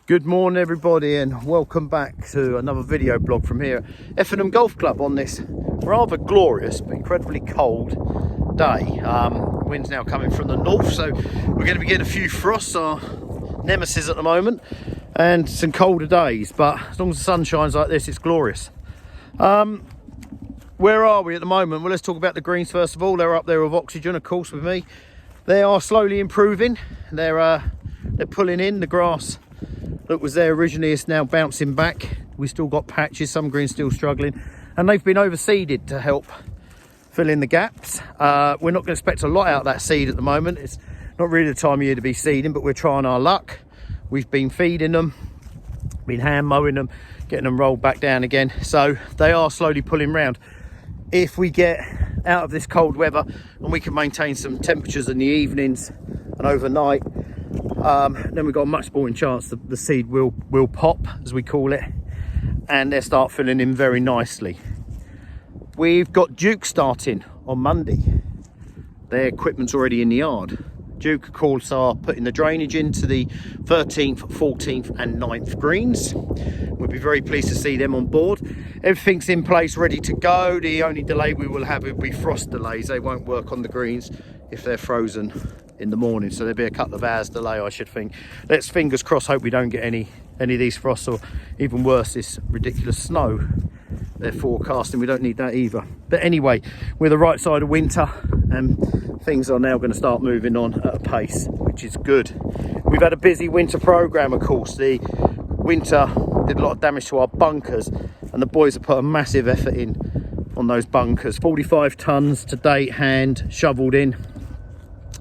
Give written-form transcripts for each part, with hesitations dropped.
Good morning everybody, and welcome back to another video blog from here at Effingham Golf Club on this rather glorious but incredibly cold day. Wind's now coming from the north, so we're going to be getting a few frosts, our nemesis at the moment, and some colder days, but as long as the sun shines like this, it's glorious. Where are we at the moment? Well, let's talk about the greens first of all. They're up there with oxygen, of course, with me. They are slowly improving. They're pulling in. The grass that was there originally is now bouncing back. We still got patches, some greens still struggling, and they've been overseeded to help fill in the gaps. We're not going to expect a lot out of that seed at the moment. It's not really the time of year to be seeding, but we're trying our luck. We've been feeding them, been hand mowing them, getting them rolled back down again, so they are slowly pulling round. If we get out of this cold weather and we can maintain some temperatures in the evenings and overnight, then we've got a much sporting chance that the seed will pop, as we call it, and they'll start filling in very nicely. We've got Duke starting on Monday. Their equipment's already in the yard. Duke, of course, are putting the drainage into the 13th, 14th and 9th greens. We'll be very pleased to see them on board. Everything's in place, ready to go. The only delay we will have will be frost delays. They won't work on the greens if they're frozen in the morning, so there'll be a couple of hours delay, I should think. Let's fingers crossed, hope we don't get any of these frosts, or even worse, this ridiculous snow they're forecasting. We don't need that either. But anyway, we're the right side of winter, and things are now going to start moving on at a pace, which is good. We've had a busy winter program, of course. The winter did a lot of damage to our bunkers, and the boys have put a massive effort in on those bunkers. 45 tons to date, hand shoveled in.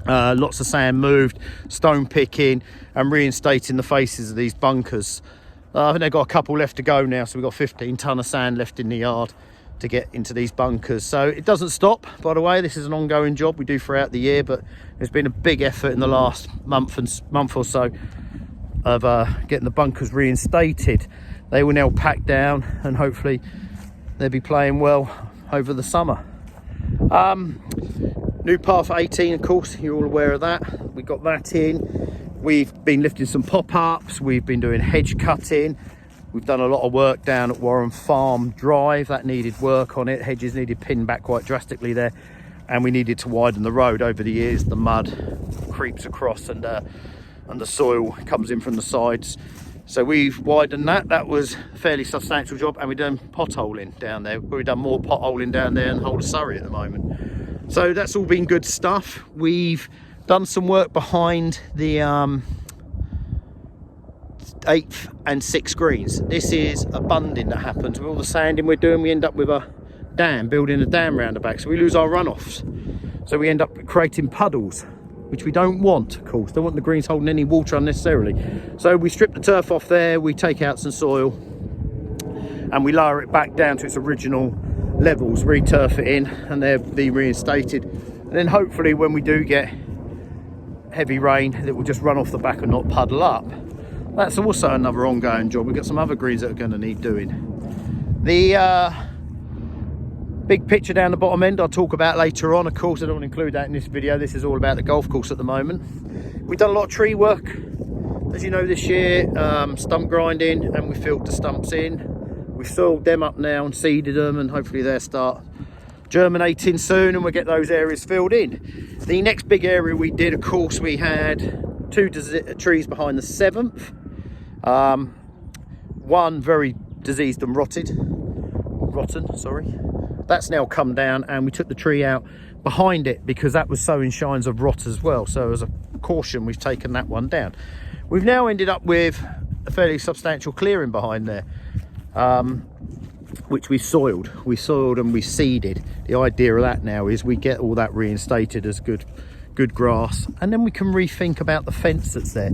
Lots of sand moved, stone picking and reinstating the faces of these bunkers. I think they've got a couple left to go now, so we've got 15 tonne of sand left in the yard to get into these bunkers. So it doesn't stop, by the way. This is an ongoing job we do throughout the year, but there's been a big effort in the last month or so of getting the bunkers reinstated. They will now pack down, and hopefully they'll be playing well over the summer. New path 18, of course, you're all aware of that. We got that in. We've been lifting some pop-ups. We've been doing hedge cutting. We've done a lot of work down at Warren Farm Drive. That needed work on it. Hedges needed pinned back quite drastically there, and we needed to widen the road. Over the years, the mud creeps across, and the soil comes in from the sides. So we've widened that. That was a fairly substantial job, and we've done potholing down there. We've done more potholing down there than the whole of Surrey at the moment. So that's all been good stuff. We've done some work behind the 8th and 6th greens. This is a bunding that happens with all the sanding we're doing. We end up with a dam, building a dam round the back, so we lose our runoffs. So we end up creating puddles, which we don't want, of course. Don't want the greens holding any water unnecessarily. So we strip the turf off there, we take out some soil, and we lower it back down to its original levels, re-turf it in, and they'll be reinstated. And then hopefully when we do get heavy rain, it will just run off the back and not puddle up. That's also another ongoing job. We've got some other greens that are going to need doing. The big picture down the bottom end I'll talk about later on. Of course, I don't want to include that in this video. This is all about the golf course at the moment. We've done a lot of tree work, as you know, this year. Stump grinding, and we filled the stumps in. We've soiled them up now and seeded them, and hopefully they'll start germinating soon, and we'll get those areas filled in. The next big area we did, of course, we had 2 trees behind the 7th. One very diseased and rotten, sorry. That's now come down, and we took the tree out behind it because that was showing signs of rot as well. So as a caution, we've taken that one down. We've now ended up with a fairly substantial clearing behind there, which we soiled and we seeded. The idea of that now is we get all that reinstated as good grass, and then we can rethink about the fence that's there.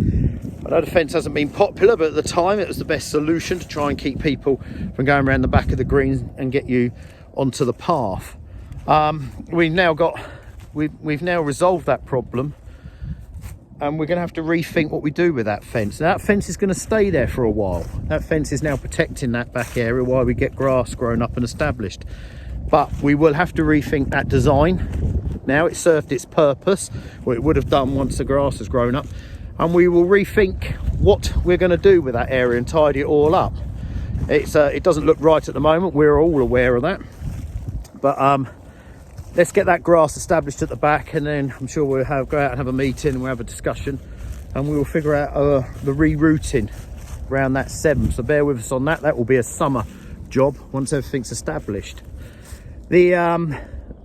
I know the fence hasn't been popular, but at the time it was the best solution to try and keep people from going around the back of the greens and get you onto the path. We've now resolved that problem, and we're going to have to rethink what we do with that fence. Now, that fence is going to stay there for a while. That fence is now protecting that back area while we get grass grown up and established. But we will have to rethink that design. Now, it served its purpose, or it would have done once the grass has grown up. and we will rethink what we're going to do with that area and tidy it all up. It doesn't look right at the moment, we're all aware of that, but let's get that grass established at the back, and then I'm sure we'll go out and have a meeting and we'll have a discussion, and we will figure out the rerouting around that 7. So bear with us on that. That will be a summer job once everything's established. The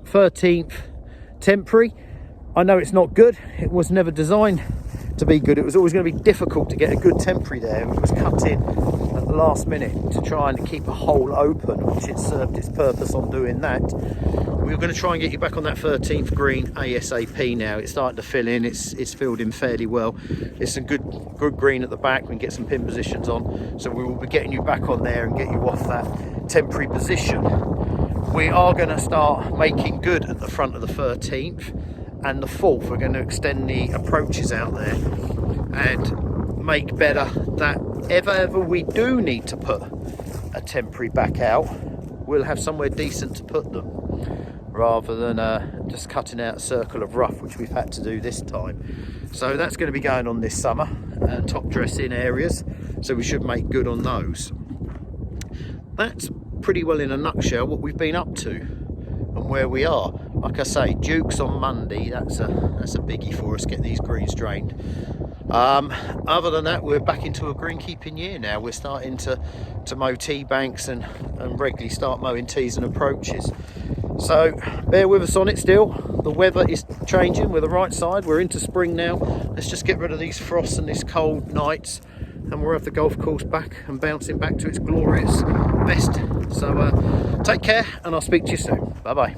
13th temporary, I know it's not good. It was never designed to be good. It was always going to be difficult to get a good temporary there. It was cut in at the last minute to try and keep a hole open, which it served its purpose on doing that. We're going to try and get you back on that 13th green ASAP now. It's starting to fill in. It's filled in fairly well. It's a good green at the back. We can get some pin positions on, so we will be getting you back on there and get you off that temporary position. We are going to start making good at the front of the 13th and the 4th. We're going to extend the approaches out there and make better that if ever we do need to put a temporary back out, we'll have somewhere decent to put them, rather than just cutting out a circle of rough, which we've had to do this time. So that's going to be going on this summer, top dressing areas, so we should make good on those. That's pretty well in a nutshell what we've been up to and where we are. Like I say, Duke's on Monday. That's a biggie for us, getting these greens drained. Other than that, we're back into a greenkeeping year now. We're starting to mow tee banks and regularly start mowing tees and approaches. So bear with us on it still. The weather is changing. We're the right side. We're into spring now. Let's just get rid of these frosts and these cold nights, and we'll have the golf course back and bouncing back to its glorious best. So take care, and I'll speak to you soon. Bye bye.